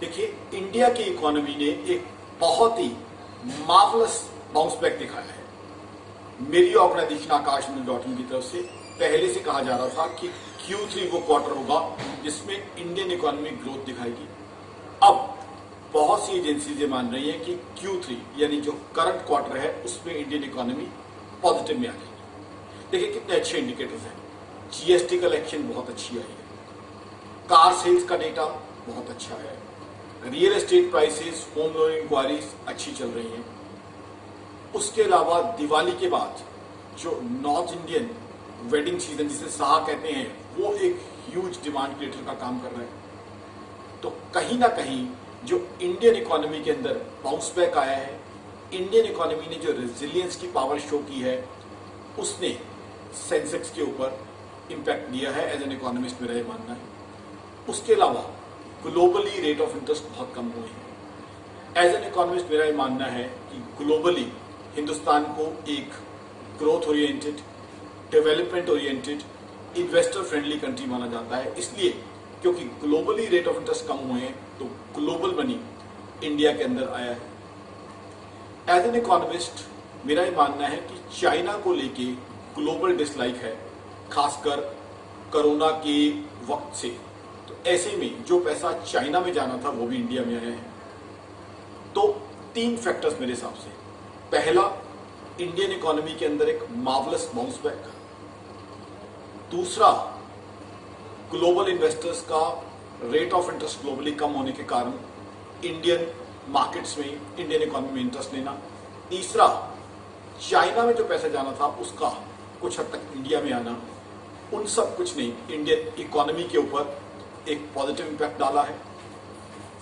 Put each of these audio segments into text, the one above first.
देखिए, इंडिया की इकोनॉमी ने एक बहुत ही मार्वलस बाउंस बैक दिखाया है। मेरी ऑर्गेनाइजेशन आकाश.इन की तरफ से पहले से कहा जा रहा था कि Q3 वो क्वार्टर होगा जिसमें इंडियन इकोनॉमी ग्रोथ दिखाएगी। अब बहुत सी एजेंसीज ये मान रही हैं कि Q3 यानी जो करंट क्वार्टर है उसमें इंडियन इकोनॉमी पॉजिटिव में आ जाएगी। देखिए कितने अच्छे इंडिकेटर्स हैं। जीएसटी कलेक्शन बहुत अच्छी आई है, कार सेल्स का डेटा बहुत अच्छा है, real estate prices, home loan inquiries अच्छी चल रही हैं। उसके अलावा दिवाली के बाद जो नॉर्थ इंडियन वेडिंग सीजन जिसे साहा कहते हैं वो एक ह्यूज डिमांड क्रिएटर का काम कर रहा है। तो कहीं ना कहीं जो इंडियन इकोनॉमी के अंदर बाउंस बैक आया है, इंडियन इकोनॉमी ने जो रेजिलियंस की पावर शो की है उसने सेंसेक्स के ऊपर इंपैक्ट दिया है। एज एन इकोनॉमिस्ट मेरा ये मानना है। उसके अलावा ग्लोबली रेट ऑफ इंटरेस्ट बहुत कम हुए हैं। एज एन इकोनॉमिस्ट मेरा ये मानना है कि ग्लोबली हिंदुस्तान को एक growth oriented, development oriented, investor friendly country माना जाता है। इसलिए क्योंकि ग्लोबली रेट ऑफ इंटरेस्ट कम हुए हैं तो ग्लोबल मनी इंडिया के अंदर आया है। एज एन इकोनॉमिस्ट मेरा ये मानना है कि चाइना को लेके ग्लोबल डिसलाइक है, खासकर कोरोना के वक्त से। तो ऐसे में जो पैसा चाइना में जाना था वो भी इंडिया में आया है। तो 3 फैक्टर्स मेरे हिसाब से। पहला, इंडियन इकोनॉमी के अंदर एक मार्वलस बाउंस बैक। दूसरा, ग्लोबल इन्वेस्टर्स का रेट ऑफ इंटरेस्ट ग्लोबली कम होने के कारण इंडियन मार्केट्स में, इंडियन इकोनॉमी में इंटरेस्ट लेना। तीसरा, चाइना में जो पैसा जाना था उसका कुछ हद तक इंडिया में आना। उन सब कुछ ने इंडियन इकोनॉमी के ऊपर एक पॉजिटिव इंपैक्ट डाला है,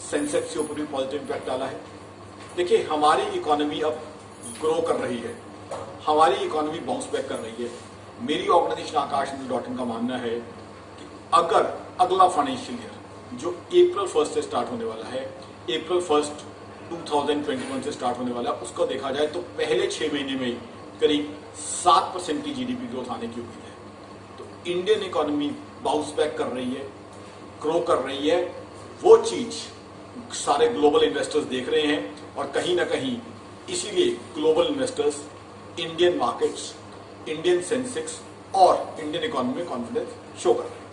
सेंसेक्स के ऊपर भी पॉजिटिव इंपैक्ट डाला है। देखिए, हमारी इकोनॉमी अब ग्रो कर रही है, हमारी इकोनॉमी बाउंस बैक कर रही है। मेरी ऑर्गेनाइजेशन आकाश.इन का मानना है कि अगर अगला फाइनेंशियल ईयर जो April 1 से स्टार्ट होने वाला है, April 1, 2021 से स्टार्ट होने वाला है, उसको देखा जाए तो पहले 6 महीने में करीब 7% की जीडीपी ग्रोथ आने की उम्मीद है। तो इंडियन इकोनॉमी बाउंस बैक कर रही है, ग्रो कर रही है। वो चीज सारे ग्लोबल इन्वेस्टर्स देख रहे हैं और कहीं ना कहीं इसीलिए global investors Indian markets, Indian Sensex और इंडियन इकोनॉमी में कॉन्फिडेंस शो कर रहे हैं।